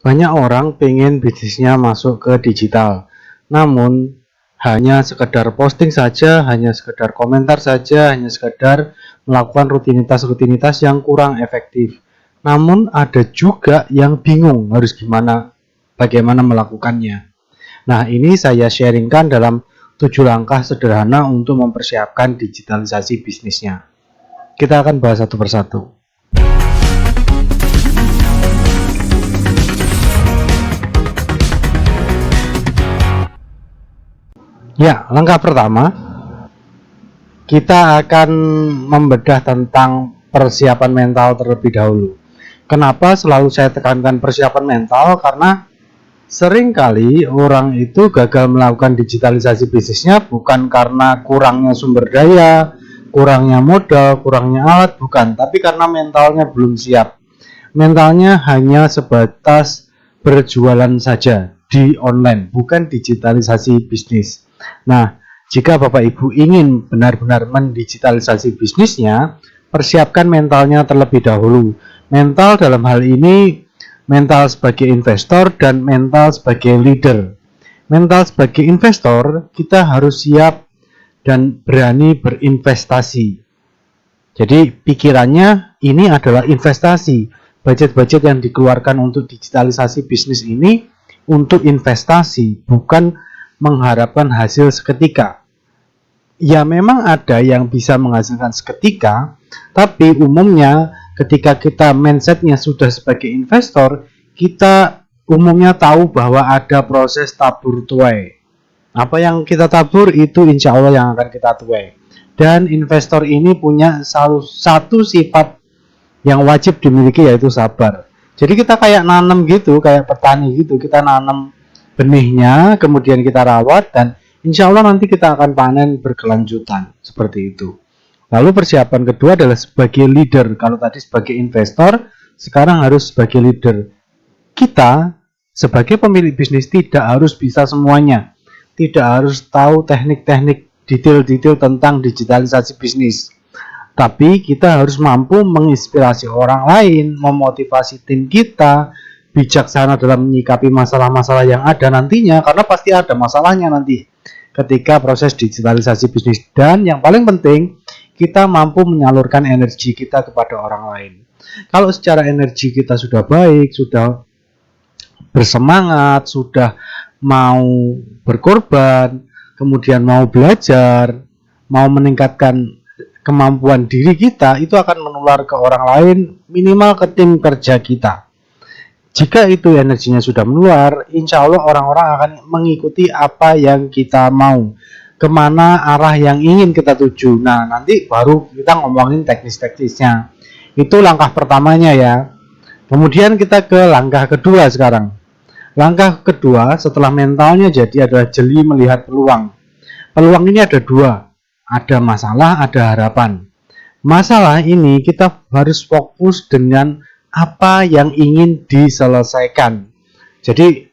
Banyak orang pengen bisnisnya masuk ke digital, namun hanya sekedar posting saja, hanya sekedar komentar saja, hanya sekedar melakukan rutinitas-rutinitas yang kurang efektif. Namun ada juga yang bingung harus bagaimana melakukannya. Nah, ini saya sharingkan dalam 7 langkah sederhana untuk mempersiapkan digitalisasi bisnisnya. Kita akan bahas satu persatu. Ya, langkah pertama, kita akan membedah tentang persiapan mental terlebih dahulu. Kenapa selalu saya tekankan persiapan mental? Karena seringkali orang itu gagal melakukan digitalisasi bisnisnya bukan karena kurangnya sumber daya, kurangnya modal, kurangnya alat, bukan, tapi karena mentalnya belum siap. Mentalnya hanya sebatas berjualan saja di online, bukan digitalisasi bisnis. Nah, jika Bapak Ibu ingin benar-benar mendigitalisasi bisnisnya, persiapkan mentalnya terlebih dahulu. Mental dalam hal ini, mental sebagai investor dan mental sebagai leader. Mental sebagai investor, kita harus siap dan berani berinvestasi. Jadi pikirannya ini adalah investasi. Budget-budget yang dikeluarkan untuk digitalisasi bisnis ini untuk investasi, bukan mengharapkan hasil seketika. Ya memang ada yang bisa menghasilkan seketika, tapi umumnya ketika kita mindsetnya sudah sebagai investor, kita umumnya tahu bahwa ada proses tabur tuai. Apa yang kita tabur itu insya Allah yang akan kita tuai. Dan investor ini punya satu sifat yang wajib dimiliki, yaitu sabar. Jadi kita kayak nanam gitu, kayak petani gitu, kita nanam benihnya, kemudian kita rawat, dan insya Allah nanti kita akan panen berkelanjutan, seperti itu. Lalu persiapan kedua adalah sebagai leader. Kalau tadi sebagai investor, sekarang harus sebagai leader. Kita sebagai pemilik bisnis tidak harus bisa semuanya, tidak harus tahu teknik-teknik detail-detail tentang digitalisasi bisnis. Tapi kita harus mampu menginspirasi orang lain, memotivasi tim kita, bijaksana dalam menyikapi masalah-masalah yang ada nantinya, karena pasti ada masalahnya nanti ketika proses digitalisasi bisnis. Dan yang paling penting, kita mampu menyalurkan energi kita kepada orang lain. Kalau secara energi kita sudah baik, sudah bersemangat, sudah mau berkorban, kemudian mau belajar, mau meningkatkan kemampuan diri kita, itu akan menular ke orang lain, minimal ke tim kerja kita. Jika itu energinya sudah menular, insya Allah orang-orang akan mengikuti apa yang kita mau, kemana arah yang ingin kita tuju. Nah, nanti baru kita ngomongin teknis-teknisnya. Itu langkah pertamanya ya. Kemudian kita ke langkah kedua sekarang. Langkah kedua setelah mentalnya jadi adalah jeli melihat peluang. Peluang ini ada dua, ada masalah, ada harapan. Masalah ini kita harus fokus dengan apa yang ingin diselesaikan. Jadi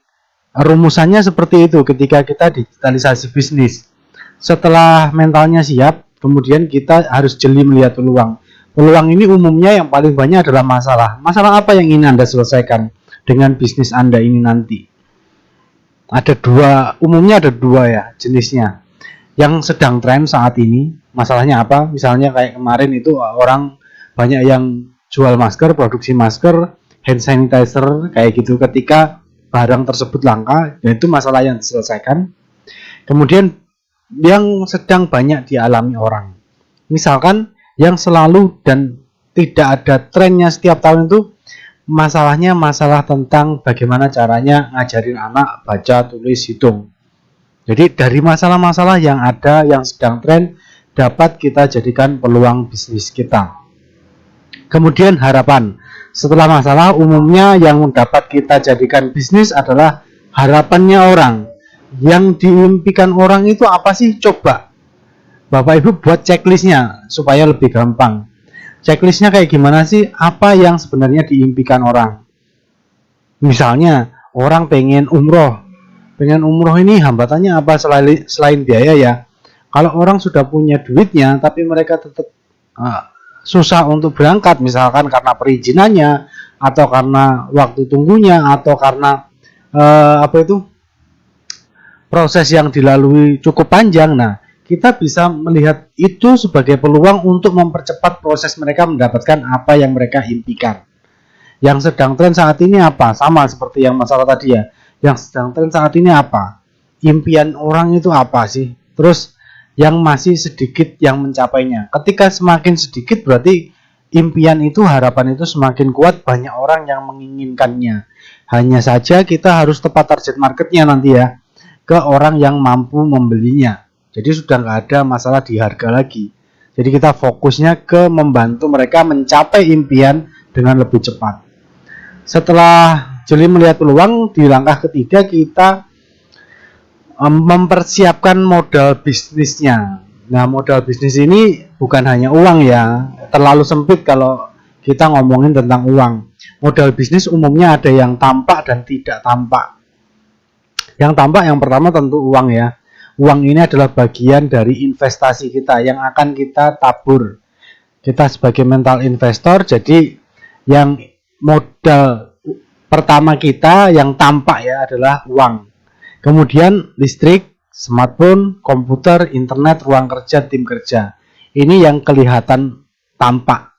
rumusannya seperti itu ketika kita digitalisasi bisnis. Setelah mentalnya siap, kemudian kita harus jeli melihat peluang. Peluang ini umumnya yang paling banyak adalah masalah. Masalah apa yang ingin Anda selesaikan dengan bisnis Anda ini nanti? Umumnya ada dua ya jenisnya. Yang sedang tren saat ini, masalahnya apa? Misalnya kayak kemarin itu orang banyak yang jual masker, produksi masker, hand sanitizer, kayak gitu. Ketika barang tersebut langka, dan itu masalah yang diselesaikan. Kemudian yang sedang banyak dialami orang, misalkan yang selalu dan tidak ada trennya setiap tahun itu, masalahnya masalah tentang bagaimana caranya ngajarin anak baca, tulis, hitung. Jadi dari masalah-masalah yang ada, yang sedang tren, dapat kita jadikan peluang bisnis kita. Kemudian harapan. Setelah masalah, umumnya yang dapat kita jadikan bisnis adalah harapannya orang. Yang diimpikan orang itu apa sih? Coba Bapak Ibu buat checklistnya supaya lebih gampang. Checklistnya kayak gimana sih? Apa yang sebenarnya diimpikan orang? Misalnya orang pengen umroh. Pengen umroh ini hambatannya apa selain biaya ya? Kalau orang sudah punya duitnya tapi mereka tetap susah untuk berangkat, misalkan karena perizinannya, atau karena waktu tunggunya, atau karena proses yang dilalui cukup panjang. Nah, kita bisa melihat itu sebagai peluang untuk mempercepat proses mereka mendapatkan apa yang mereka impikan. Yang sedang tren saat ini apa? Sama seperti yang masalah tadi ya. Yang sedang tren saat ini apa? Impian orang itu apa sih? Terus yang masih sedikit yang mencapainya. Ketika semakin sedikit berarti impian itu, harapan itu semakin kuat, banyak orang yang menginginkannya. Hanya saja kita harus tepat target marketnya nanti ya, ke orang yang mampu membelinya. Jadi sudah nggak ada masalah di harga lagi. Jadi kita fokusnya ke membantu mereka mencapai impian dengan lebih cepat. Setelah jeli melihat peluang, di langkah ketiga kita mempersiapkan modal bisnisnya. Nah, modal bisnis ini bukan hanya uang ya, terlalu sempit kalau kita ngomongin tentang uang. Modal bisnis umumnya ada yang tampak dan tidak tampak. Yang tampak yang pertama tentu uang ya. Uang ini adalah bagian dari investasi kita yang akan kita tabur. Kita sebagai mental investor, jadi yang modal pertama kita yang tampak ya adalah uang. Kemudian listrik, smartphone, komputer, internet, ruang kerja, tim kerja. Ini yang kelihatan tampak.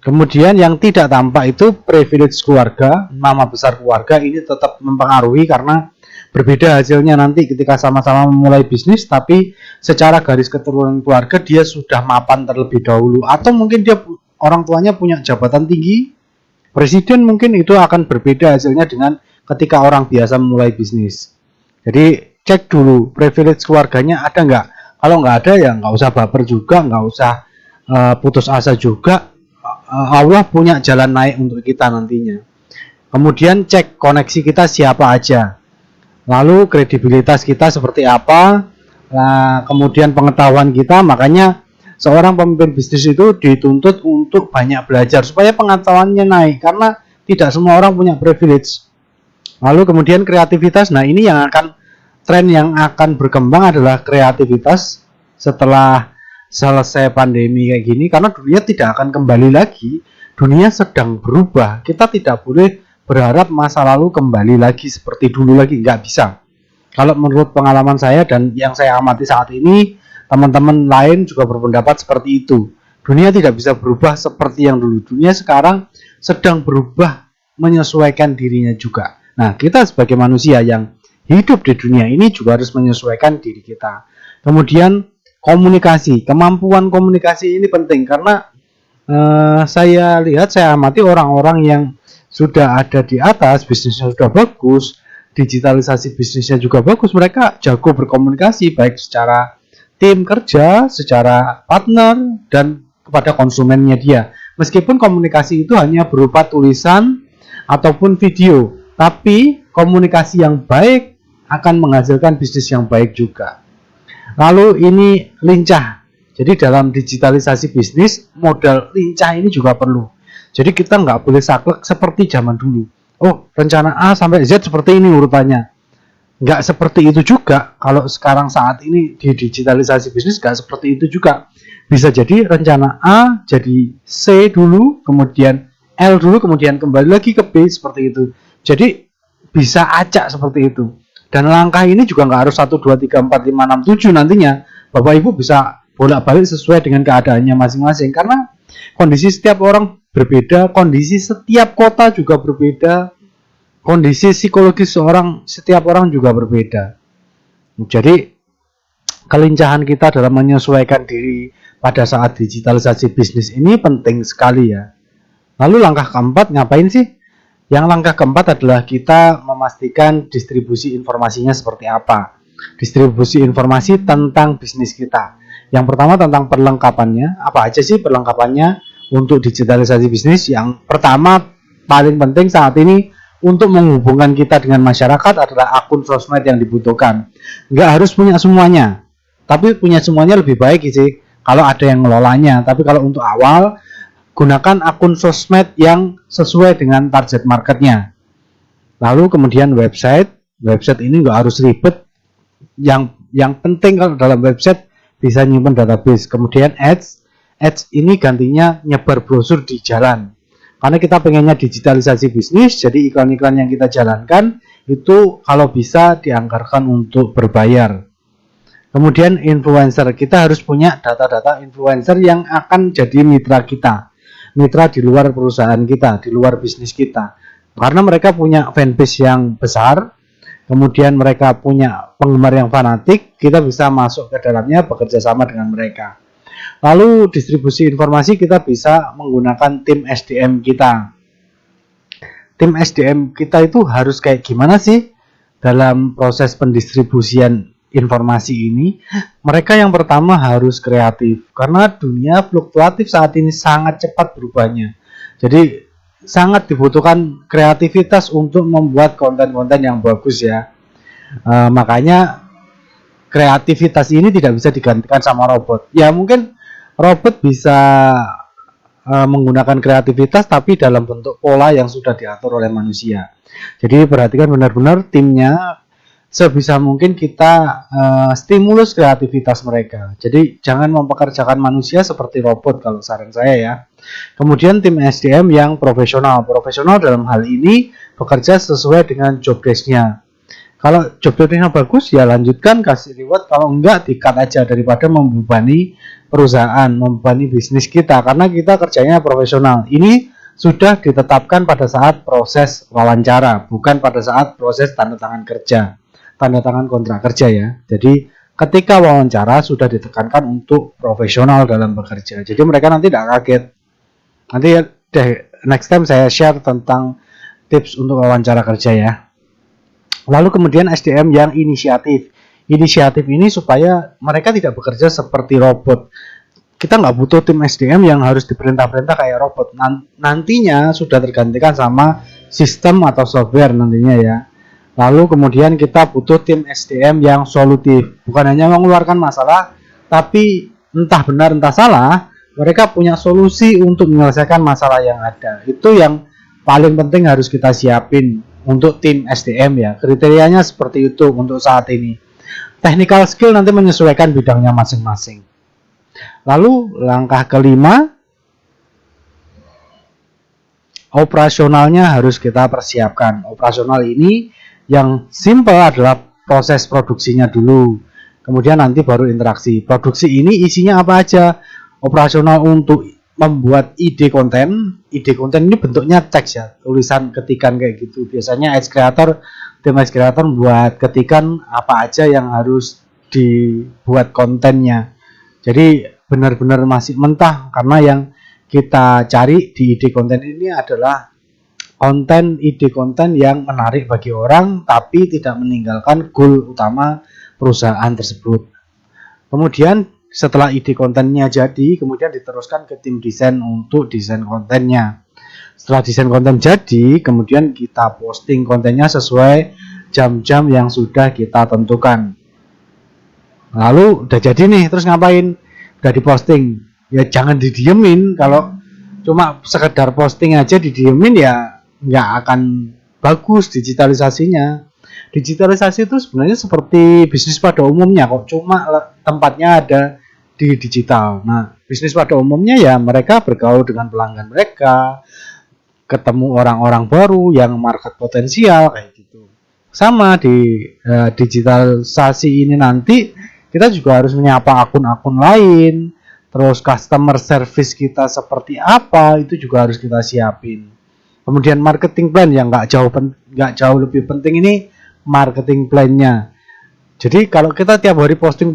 Kemudian yang tidak tampak itu privilege keluarga, nama besar keluarga, ini tetap mempengaruhi karena berbeda hasilnya nanti ketika sama-sama memulai bisnis, tapi secara garis keturunan keluarga dia sudah mapan terlebih dahulu, atau mungkin dia orang tuanya punya jabatan tinggi, presiden, mungkin itu akan berbeda hasilnya dengan ketika orang biasa memulai bisnis. Jadi cek dulu privilege keluarganya ada nggak. Kalau nggak ada ya nggak usah baper juga, nggak usah putus asa juga. Allah punya jalan naik untuk kita nantinya. Kemudian cek koneksi kita siapa aja, lalu kredibilitas kita seperti apa, nah, kemudian pengetahuan kita. Makanya seorang pemimpin bisnis itu dituntut untuk banyak belajar supaya pengetahuannya naik, karena tidak semua orang punya privilege. Lalu kemudian kreativitas. Nah, ini yang akan tren yang akan berkembang adalah kreativitas setelah selesai pandemi kayak gini, karena dunia tidak akan kembali lagi. Dunia sedang berubah. Kita tidak boleh berharap masa lalu kembali lagi seperti dulu lagi, nggak bisa. Kalau menurut pengalaman saya dan yang saya amati saat ini, teman-teman lain juga berpendapat seperti itu. Dunia tidak bisa berubah seperti yang dulu. Dunia sekarang sedang berubah, menyesuaikan dirinya juga. Nah, kita sebagai manusia yang hidup di dunia ini juga harus menyesuaikan diri kita. Kemudian komunikasi, kemampuan komunikasi ini penting karena saya lihat, saya amati orang-orang yang sudah ada di atas, bisnisnya sudah bagus, digitalisasi bisnisnya juga bagus, mereka jago berkomunikasi baik secara tim kerja, secara partner, dan kepada konsumennya dia. Meskipun komunikasi itu hanya berupa tulisan ataupun video, tapi komunikasi yang baik akan menghasilkan bisnis yang baik juga. Lalu ini lincah. Jadi dalam digitalisasi bisnis, modal lincah ini juga perlu. Jadi kita nggak boleh saklek seperti zaman dulu. Oh, rencana A sampai Z seperti ini urutannya. Nggak seperti itu juga. Kalau sekarang saat ini di digitalisasi bisnis nggak seperti itu juga. Bisa jadi rencana A jadi C dulu, kemudian L dulu, kemudian kembali lagi ke B, seperti itu. Jadi bisa acak seperti itu. Dan langkah ini juga nggak harus 1, 2, 3, 4, 5, 6, 7 nantinya. Bapak Ibu bisa bolak-balik sesuai dengan keadaannya masing-masing. Karena kondisi setiap orang berbeda, kondisi setiap kota juga berbeda, kondisi psikologis setiap orang juga berbeda. Jadi kelincahan kita dalam menyesuaikan diri pada saat digitalisasi bisnis ini penting sekali ya. Lalu langkah keempat ngapain sih? Yang langkah keempat adalah kita memastikan distribusi informasinya seperti apa. Distribusi informasi tentang bisnis kita. Yang pertama tentang perlengkapannya. Apa aja sih perlengkapannya untuk digitalisasi bisnis? Yang pertama paling penting saat ini untuk menghubungkan kita dengan masyarakat adalah akun sosmed yang dibutuhkan. Nggak harus punya semuanya, tapi punya semuanya lebih baik sih kalau ada yang ngelolanya. Tapi kalau untuk awal, gunakan akun sosmed yang sesuai dengan target marketnya. Lalu kemudian website ini nggak harus ribet. Yang penting kalau dalam website bisa nyimpen database. Kemudian ads ads ini gantinya nyebar brosur di jalan. Karena kita pengennya digitalisasi bisnis, jadi iklan-iklan yang kita jalankan itu kalau bisa dianggarkan untuk berbayar. Kemudian influencer, kita harus punya data-data influencer yang akan jadi mitra kita, mitra di luar perusahaan kita, di luar bisnis kita. Karena mereka punya fanbase yang besar, kemudian mereka punya penggemar yang fanatik, kita bisa masuk ke dalamnya, bekerja sama dengan mereka. Lalu distribusi informasi kita bisa menggunakan tim SDM kita. Tim SDM kita itu harus kayak gimana sih dalam proses pendistribusian informasi ini? Mereka yang pertama harus kreatif, karena dunia fluktuatif saat ini sangat cepat berubahnya. Jadi sangat dibutuhkan kreativitas untuk membuat konten-konten yang bagus ya. Makanya kreativitas ini tidak bisa digantikan sama robot. Ya mungkin robot bisa menggunakan kreativitas tapi dalam bentuk pola yang sudah diatur oleh manusia. Jadi perhatikan benar-benar timnya, sebisa mungkin kita stimulus kreativitas mereka. Jadi jangan mempekerjakan manusia seperti robot kalau saran saya ya. Kemudian tim SDM yang profesional. Profesional dalam hal ini bekerja sesuai dengan job desk-nya. Kalau job desk-nya bagus ya lanjutkan, kasih reward. Kalau enggak di-cut aja daripada membebani perusahaan, membebani bisnis kita, karena kita kerjanya profesional. Ini sudah ditetapkan pada saat proses wawancara, bukan pada saat proses tanda tangan kerja, tanda tangan kontrak kerja ya. Jadi ketika wawancara sudah ditekankan untuk profesional dalam bekerja. Jadi mereka nanti tidak kaget. Nanti deh next time saya share tentang tips untuk wawancara kerja ya. Lalu kemudian SDM yang inisiatif. Inisiatif ini supaya mereka tidak bekerja seperti robot. Kita nggak butuh tim SDM yang harus diperintah-perintah kayak robot. Nantinya sudah tergantikan sama sistem atau software nantinya ya. Lalu kemudian kita butuh tim SDM yang solutif. Bukan hanya mengeluarkan masalah, tapi entah benar entah salah, mereka punya solusi untuk menyelesaikan masalah yang ada. Itu yang paling penting harus kita siapin untuk tim SDM ya. Kriterianya seperti itu untuk saat ini. Technical skill nanti menyesuaikan bidangnya masing-masing. Lalu langkah kelima, operasionalnya harus kita persiapkan. Operasional ini yang simple adalah proses produksinya dulu. Kemudian nanti baru interaksi. Produksi ini isinya apa aja? Operasional untuk membuat ide konten. Ide konten ini bentuknya teks ya, tulisan ketikan kayak gitu. Biasanya ads creator, tim ads creator buat ketikan apa aja yang harus dibuat kontennya. Jadi benar-benar masih mentah, karena yang kita cari di ide konten ini adalah ide konten yang menarik bagi orang tapi tidak meninggalkan goal utama perusahaan tersebut. Kemudian setelah ide kontennya jadi, kemudian diteruskan ke tim desain untuk desain kontennya. Setelah desain konten jadi, kemudian kita posting kontennya sesuai jam-jam yang sudah kita tentukan. Lalu udah jadi nih, terus ngapain? Udah diposting, ya jangan didiemin. Kalau cuma sekedar posting aja didiemin ya nggak akan bagus digitalisasinya. Digitalisasi itu sebenarnya seperti bisnis pada umumnya kok, cuma tempatnya ada di digital. Nah, bisnis pada umumnya ya mereka bergaul dengan pelanggan mereka, ketemu orang-orang baru yang market potensial kayak gitu. Sama di digitalisasi ini nanti kita juga harus menyapa akun-akun lain, terus customer service kita seperti apa itu juga harus kita siapin. Kemudian marketing plan yang nggak jauh lebih penting ini marketing plan-nya. Jadi kalau kita tiap hari posting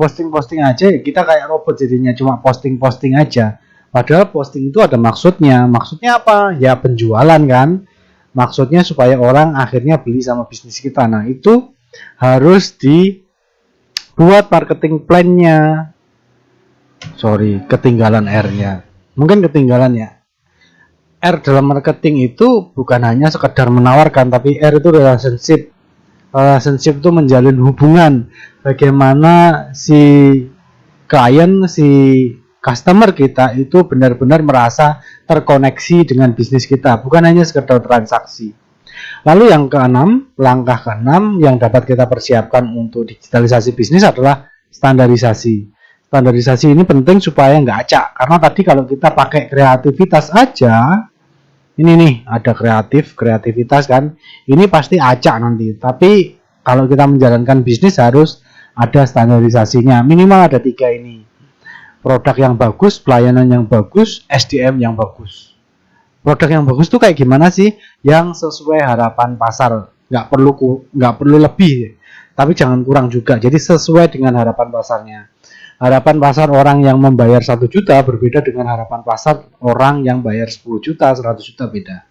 aja, kita kayak robot jadinya, cuma posting aja. Padahal posting itu ada maksudnya. Maksudnya apa? Ya penjualan kan. Maksudnya supaya orang akhirnya beli sama bisnis kita. Nah itu harus dibuat marketing plan-nya. Sorry, ketinggalan R-nya. Mungkin ketinggalan ya. R dalam marketing itu bukan hanya sekedar menawarkan, tapi R itu relationship. Relationship itu menjalin hubungan. Bagaimana si klien, si customer kita itu benar-benar merasa terkoneksi dengan bisnis kita, bukan hanya sekedar transaksi. Lalu yang keenam, langkah keenam yang dapat kita persiapkan untuk digitalisasi bisnis adalah standarisasi. Standarisasi ini penting supaya nggak acak, karena tadi kalau kita pakai kreativitas aja, ini nih ada kreativitas kan, ini pasti acak nanti. Tapi kalau kita menjalankan bisnis harus ada standarisasinya, minimal ada 3 ini: produk yang bagus, pelayanan yang bagus, SDM yang bagus. Produk yang bagus tuh kayak gimana sih? Yang sesuai harapan pasar, nggak perlu lebih, tapi jangan kurang juga. Jadi sesuai dengan harapan pasarnya. Harapan pasar orang yang membayar 1 juta berbeda dengan harapan pasar orang yang bayar 10 juta, 100 juta beda.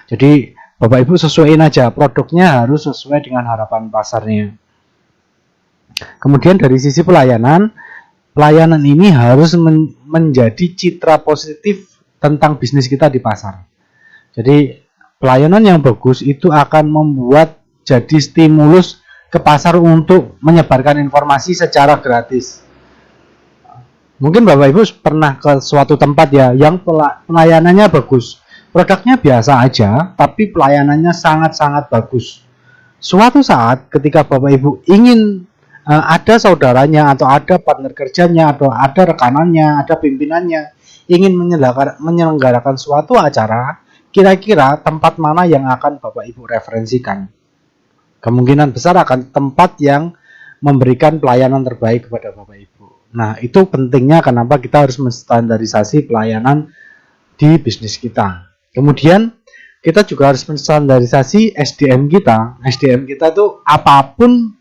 Jadi Bapak Ibu sesuaiin aja, produknya harus sesuai dengan harapan pasarnya. Kemudian dari sisi pelayanan ini harus menjadi citra positif tentang bisnis kita di pasar. Jadi pelayanan yang bagus itu akan membuat jadi stimulus ke pasar untuk menyebarkan informasi secara gratis. Mungkin Bapak Ibu pernah ke suatu tempat ya yang pelayanannya bagus, produknya biasa aja, tapi pelayanannya sangat-sangat bagus. Suatu saat ketika Bapak Ibu ingin ada saudaranya atau ada partner kerjanya atau ada rekanannya, ada pimpinannya ingin menyelenggarakan suatu acara, kira-kira tempat mana yang akan Bapak Ibu referensikan? Kemungkinan besar akan tempat yang memberikan pelayanan terbaik kepada Bapak Ibu. Nah, itu pentingnya kenapa kita harus menstandarisasi pelayanan di bisnis kita. Kemudian kita juga harus menstandarisasi SDM kita. SDM kita itu apapun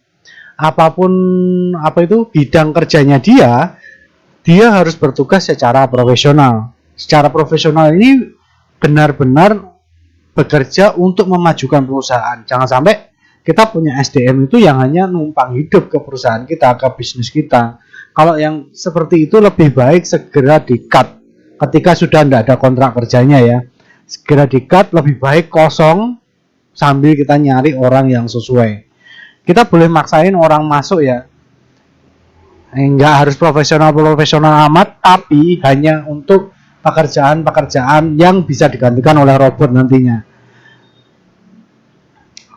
bidang kerjanya dia harus bertugas secara profesional. Secara profesional ini benar-benar bekerja untuk memajukan perusahaan. Jangan sampai kita punya SDM itu yang hanya numpang hidup ke perusahaan kita, ke bisnis kita. Kalau yang seperti itu lebih baik segera di-cut ketika sudah tidak ada kontrak kerjanya ya. Segera di-cut, lebih baik kosong sambil kita nyari orang yang sesuai. Kita boleh maksain orang masuk ya. Enggak harus profesional amat, tapi hanya untuk pekerjaan-pekerjaan yang bisa digantikan oleh robot nantinya.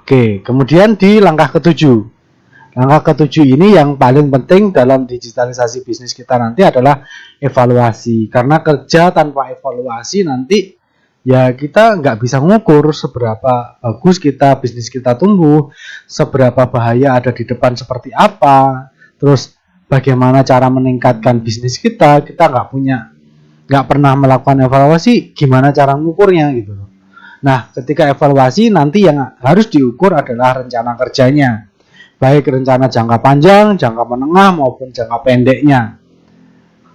Oke, kemudian di langkah ke-7. Langkah ke-7 ini yang paling penting dalam digitalisasi bisnis kita nanti adalah evaluasi. Karena kerja tanpa evaluasi nanti ya kita nggak bisa ngukur seberapa bagus bisnis kita tumbuh, seberapa bahaya ada di depan seperti apa, terus bagaimana cara meningkatkan bisnis kita nggak pernah melakukan evaluasi, gimana cara ngukurnya gitu. Nah, ketika evaluasi nanti yang harus diukur adalah rencana kerjanya. Baik rencana jangka panjang, jangka menengah maupun jangka pendeknya.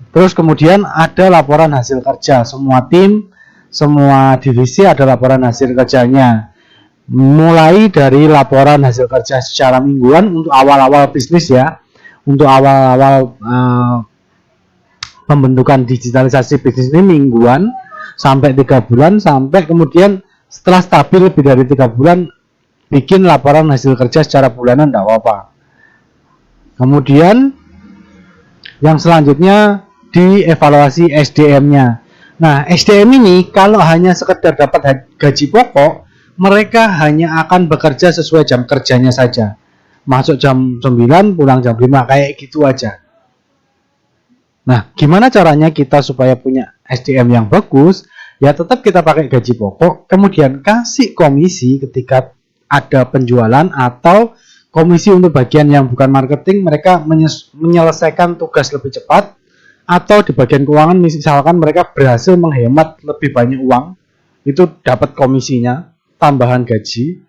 Terus kemudian ada laporan hasil kerja. Semua tim, semua divisi ada laporan hasil kerjanya. Mulai dari laporan hasil kerja secara mingguan untuk awal-awal bisnis ya. Untuk awal-awal pembentukan digitalisasi bisnis ini mingguan sampai 3 bulan, sampai kemudian setelah stabil lebih dari 3 bulan bikin laporan hasil kerja secara bulanan, tidak apa-apa. Kemudian yang selanjutnya dievaluasi SDM-nya. Nah, SDM ini kalau hanya sekedar dapat gaji pokok, mereka hanya akan bekerja sesuai jam kerjanya saja. Masuk jam 9, pulang jam 5, kayak gitu aja. Nah, gimana caranya kita supaya punya SDM yang bagus? Ya tetap kita pakai gaji pokok, kemudian kasih komisi ketika ada penjualan atau komisi untuk bagian yang bukan marketing, mereka menyelesaikan tugas lebih cepat, atau di bagian keuangan misalkan mereka berhasil menghemat lebih banyak uang, itu dapat komisinya, tambahan gaji.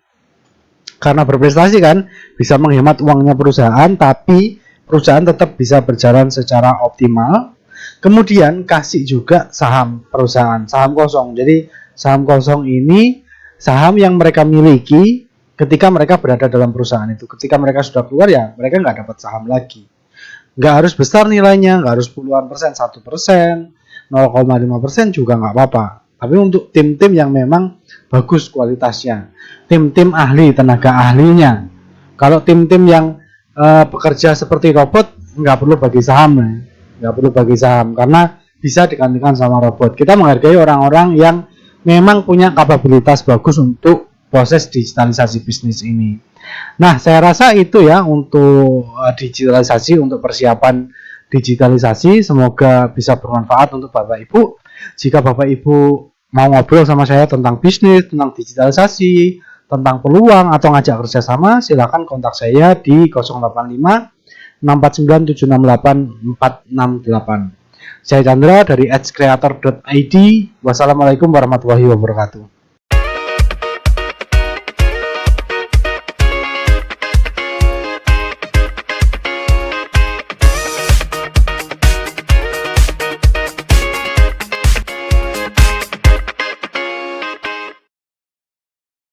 Karena berprestasi kan, bisa menghemat uangnya perusahaan, tapi perusahaan tetap bisa berjalan secara optimal. Kemudian kasih juga saham perusahaan, saham kosong. Jadi saham kosong ini saham yang mereka miliki ketika mereka berada dalam perusahaan itu. Ketika mereka sudah keluar ya mereka nggak dapat saham lagi. Nggak harus besar nilainya, nggak harus puluhan persen, 1%, 0,5% juga nggak apa-apa. Tapi untuk tim-tim yang memang bagus kualitasnya, tim-tim ahli, tenaga ahlinya. Kalau tim-tim yang bekerja seperti robot nggak perlu bagi saham, nggak perlu bagi saham karena bisa digantikan sama robot. Kita menghargai orang-orang yang memang punya kapabilitas bagus untuk proses digitalisasi bisnis ini. Nah, saya rasa itu ya untuk digitalisasi, untuk persiapan digitalisasi. Semoga bisa bermanfaat untuk Bapak Ibu. Jika Bapak Ibu mau ngobrol sama saya tentang bisnis, tentang digitalisasi, tentang peluang atau ngajak kerjasama, silakan kontak saya di 085 649 768 468. Saya Chandra dari edgecreator.id. Wassalamualaikum warahmatullahi wabarakatuh.